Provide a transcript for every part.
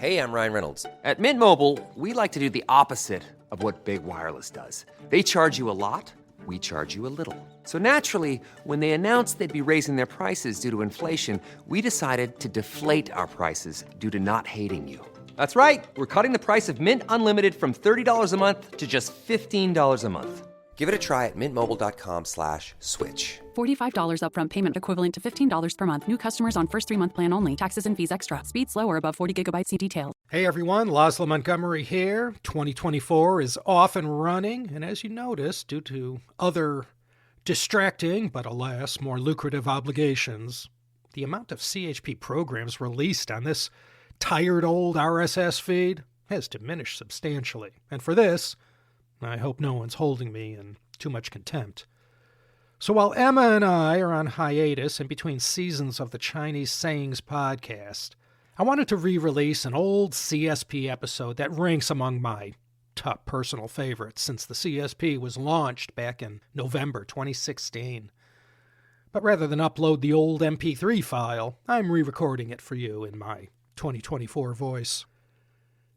Hey, I'm Ryan Reynolds. At Mint Mobile, we like to do the opposite of what Big Wireless does. They charge you a lot, we charge you a little. So naturally, when they announced they'd be raising their prices due to inflation, we decided to deflate our prices due to not hating you. That's right. We're cutting the price of Mint Unlimited from $30 a month to just $15 a month. Give it a try at mintmobile.com/switch. $45 upfront payment equivalent to $15 per month. New customers on first 3-month plan only. Taxes and fees extra. Speed slower above 40 gigabytes. See details. Hey everyone, Laszlo Montgomery here. 2024 is off and running, and as you noticed, due to other distracting, but alas, more lucrative obligations, the amount of CHP programs released on this tired old RSS feed has diminished substantially. And for this, I hope no one's holding me in too much contempt. So while Emma and I are on hiatus in between seasons of the Chinese Sayings podcast, I wanted to re-release an old CSP episode that ranks among my top personal favorites since the CSP was launched back in November 2016. But rather than upload the old MP3 file, I'm re-recording it for you in my 2024 voice.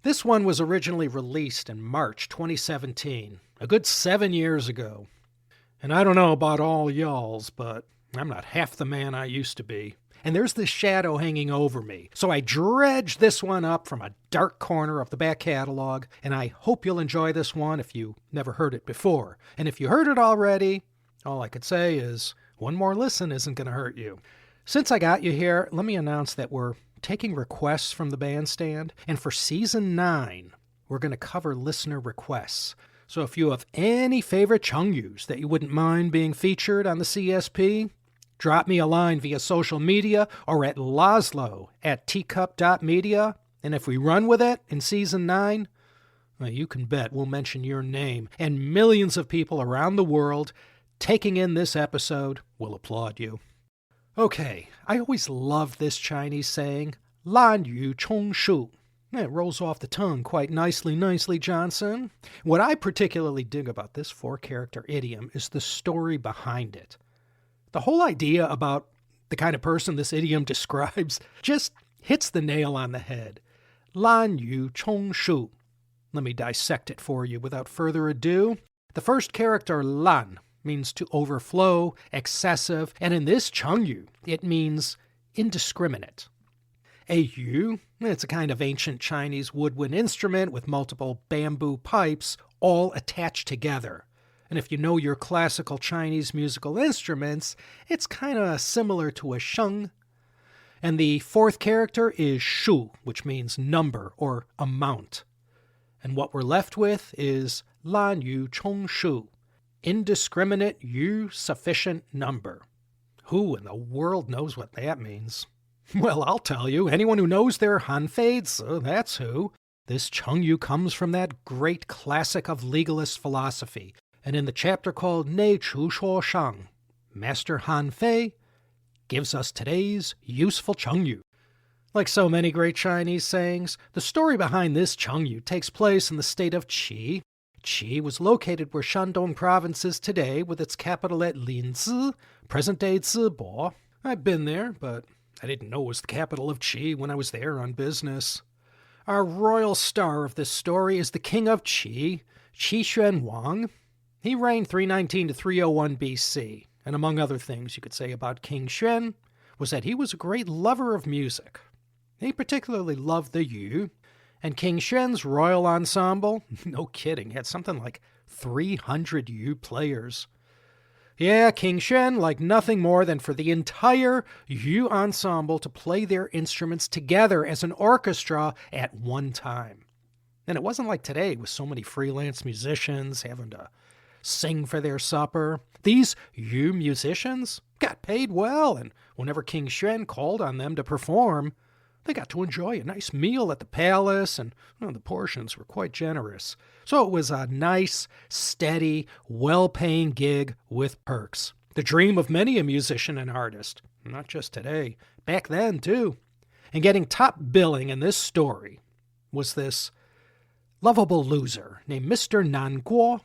This one was originally released in March 2017, a good 7 years ago. And I don't know about all y'alls, but I'm not half the man I used to be. And there's this shadow hanging over me. So I dredged this one up from a dark corner of the back catalog, and I hope you'll enjoy this one if you never heard it before. And if you heard it already, all I could say is one more listen isn't going to hurt you. Since I got you here, let me announce that we're taking requests from the bandstand, and for Season 9, we're going to cover listener requests. So if you have any favorite chengyus that you wouldn't mind being featured on the CSP, drop me a line via social media or at laszlo@teacup.media, and if we run with it in Season 9, well, you can bet we'll mention your name, and millions of people around the world taking in this episode will applaud you. Okay, I always loved this Chinese saying, Làn Yú Chōng Shù. It rolls off the tongue quite nicely, Johnson. What I particularly dig about this 4-character idiom is the story behind it. The whole idea about the kind of person this idiom describes just hits the nail on the head. Làn Yú Chōng Shù. Let me dissect it for you without further ado. The first character, Lan, means to overflow, excessive, and in this chengyu, it means indiscriminate. A yu, it's a kind of ancient Chinese woodwind instrument with multiple bamboo pipes all attached together. And if you know your classical Chinese musical instruments, it's kind of similar to a sheng. And the fourth character is shu, which means number or amount. And what we're left with is Làn Yú Chōng Shù. Indiscriminate yu sufficient number. Who in the world knows what that means? Well, I'll tell you. Anyone who knows their Han Feizi, that's who. This chengyu comes from that great classic of legalist philosophy, and in the chapter called Ne Chu Shuo Shang, Master Han Fei gives us today's useful chengyu. Like so many great Chinese sayings, the story behind this chengyu takes place in the state of Qi. Qi was located where Shandong province is today, with its capital at Linzi, present-day Zibo. I've been there, but I didn't know it was the capital of Qi when I was there on business. Our royal star of this story is the king of Qi, Qi Xuan Wang. He reigned 319 to 301 BC, and among other things you could say about King Xuan was that he was a great lover of music. He particularly loved the yu, and King Xuan's royal ensemble, no kidding, had something like 300 yu players. Yeah, King Xuan liked nothing more than for the entire yu ensemble to play their instruments together as an orchestra at one time. And it wasn't like today with so many freelance musicians having to sing for their supper. These yu musicians got paid well, and whenever King Xuan called on them to perform, they got to enjoy a nice meal at the palace, and the portions were quite generous. So it was a nice, steady, well-paying gig with perks. The dream of many a musician and artist. Not just today. Back then, too. And getting top billing in this story was this lovable loser named Mr. Nanguo.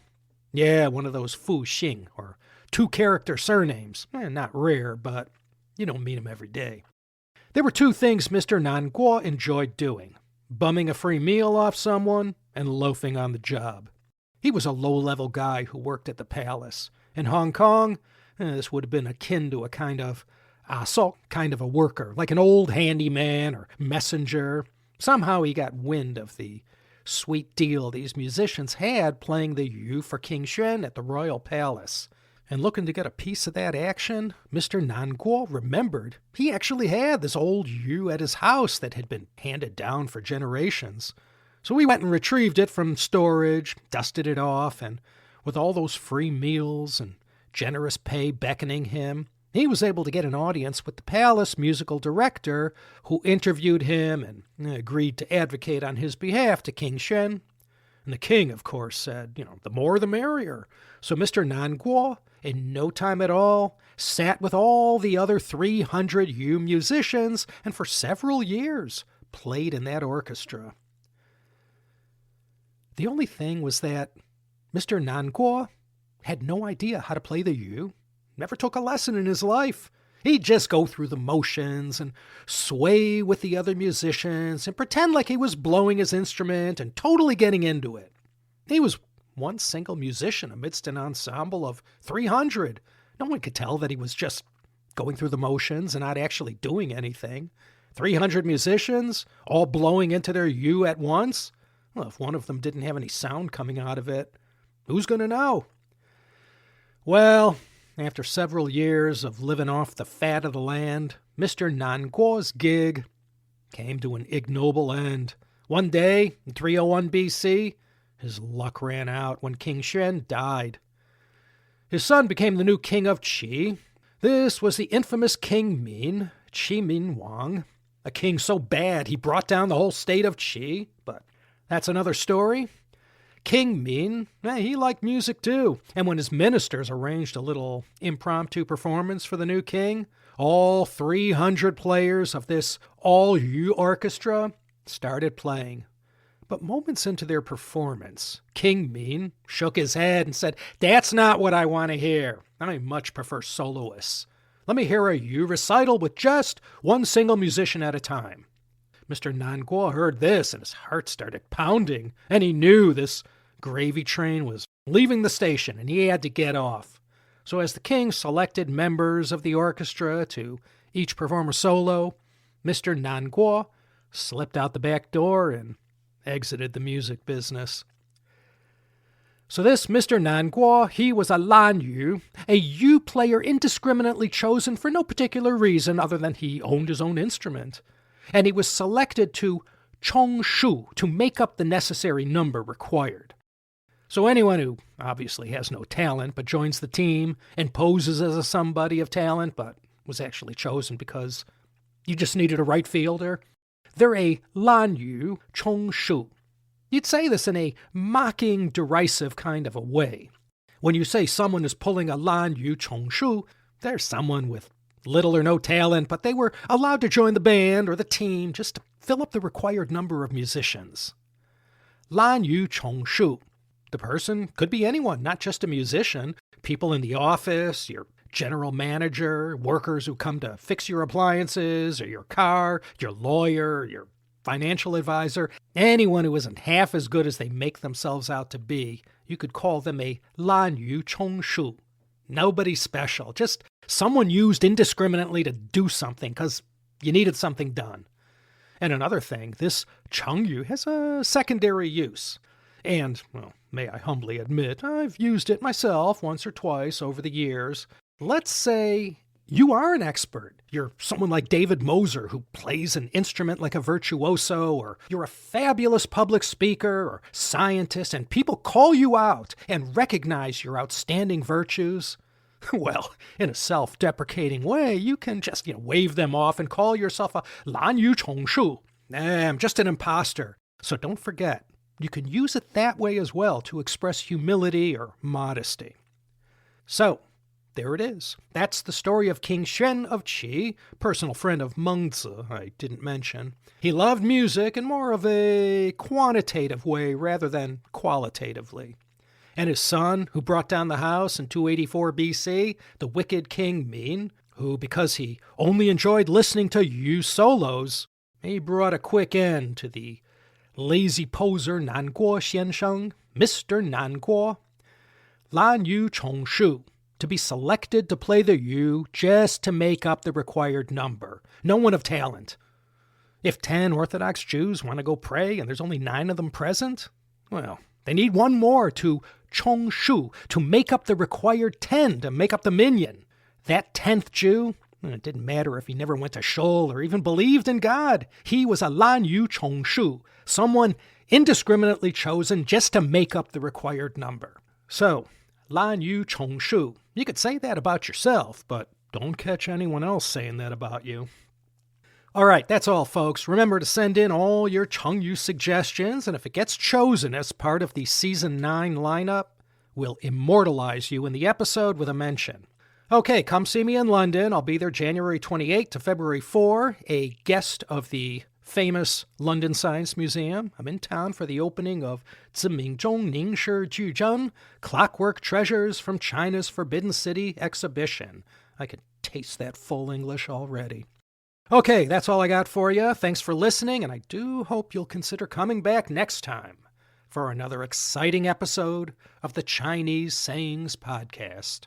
Yeah, one of those Fu Xing, or 2-character surnames. Not rare, but you don't meet them every day. There were 2 things Mr. Nanguo enjoyed doing: bumming a free meal off someone, and loafing on the job. He was a low-level guy who worked at the palace. In Hong Kong, this would have been akin to a kind of a worker, like an old handyman or messenger. Somehow he got wind of the sweet deal these musicians had playing the yu for King Xuan at the royal palace. And looking to get a piece of that action, Mr. Nanguo remembered he actually had this old yu at his house that had been handed down for generations. So he went and retrieved it from storage, dusted it off, and with all those free meals and generous pay beckoning him, he was able to get an audience with the palace musical director, who interviewed him and agreed to advocate on his behalf to King Xuan. And the king, of course, said, the more the merrier. So Mr. Nanguo, in no time at all, sat with all the other 300 yu musicians and for several years played in that orchestra. The only thing was that Mr. Nanguo had no idea how to play the yu, never took a lesson in his life. He'd just go through the motions and sway with the other musicians and pretend like he was blowing his instrument and totally getting into it. He was one single musician amidst an ensemble of 300. No one could tell that he was just going through the motions and not actually doing anything. 300 musicians, all blowing into their yu at once. Well, if one of them didn't have any sound coming out of it, who's going to know? Well, after several years of living off the fat of the land, Mr. Nanguo's gig came to an ignoble end. One day, in 301 BC, his luck ran out when King Xuan died. His son became the new king of Qi. This was the infamous King Min, Qi Min Wang, a king so bad he brought down the whole state of Qi, but that's another story. King Min, he liked music too, and when his ministers arranged a little impromptu performance for the new king, all 300 players of this all-yu orchestra started playing. But moments into their performance, King Min shook his head and said, "That's not what I want to hear. I much prefer soloists. Let me hear a yu recital with just one single musician at a time." Mr. Nanguo heard this, and his heart started pounding, and he knew this gravy train was leaving the station, and he had to get off. So as the king selected members of the orchestra to each perform a solo, Mr. Nanguo slipped out the back door and exited the music business. So this Mr. Nanguo, he was a Làn Yú, a yu player indiscriminately chosen for no particular reason other than he owned his own instrument. And he was selected to Chōng Shù, to make up the necessary number required. So anyone who obviously has no talent but joins the team and poses as a somebody of talent but was actually chosen because you just needed a right fielder, they're a Làn Yú Chōng Shù. You'd say this in a mocking, derisive kind of a way. When you say someone is pulling a Làn Yú Chōng Shù, they're someone with little or no talent, but they were allowed to join the band or the team just to fill up the required number of musicians. Làn Yú Chōng Shù. The person could be anyone, not just a musician. People in the office, your general manager, workers who come to fix your appliances or your car, your lawyer, your financial advisor, anyone who isn't half as good as they make themselves out to be. You could call them a Làn Yú Chōng Shù. Nobody special, just someone used indiscriminately to do something because you needed something done. And another thing, this chengyu has a secondary use. And, well, may I humbly admit, I've used it myself once or twice over the years. Let's say you are an expert. You're someone like David Moser who plays an instrument like a virtuoso, or you're a fabulous public speaker or scientist, and people call you out and recognize your outstanding virtues. Well, in a self-deprecating way, you can just, wave them off and call yourself a Làn Yú Chōng Shù. I'm just an imposter. So don't forget, you can use it that way as well to express humility or modesty. So, there it is. That's the story of King Xuan of Qi, personal friend of Mengzi, I didn't mention. He loved music in more of a quantitative way rather than qualitatively. And his son, who brought down the house in 284 BC, the wicked King Min, who, because he only enjoyed listening to yu solos, he brought a quick end to the lazy poser Nanguo 先生, Mr. Nanguo. Làn Yú Chōng Shù, to be selected to play the yu just to make up the required number. No one of talent. If 10 Orthodox Jews want to go pray and there's only 9 of them present, well, they need one more to Chōng Shù, to make up the required 10, to make up the minyan. That 10th Jew, it didn't matter if he never went to shul or even believed in God. He was a Làn Yú Chōng Shù, someone indiscriminately chosen just to make up the required number. So, Làn Yú Chōng Shù. You could say that about yourself, but don't catch anyone else saying that about you. All right, that's all, folks. Remember to send in all your chengyu suggestions, and if it gets chosen as part of the Season 9 lineup, we'll immortalize you in the episode with a mention. Okay, come see me in London. I'll be there January 28 to February 4, a guest of the famous London Science Museum. I'm in town for the opening of 自明中凝视矩阵, Clockwork Treasures from China's Forbidden City exhibition. I can taste that full English already. Okay, that's all I got for you. Thanks for listening, and I do hope you'll consider coming back next time for another exciting episode of the Chinese Sayings Podcast.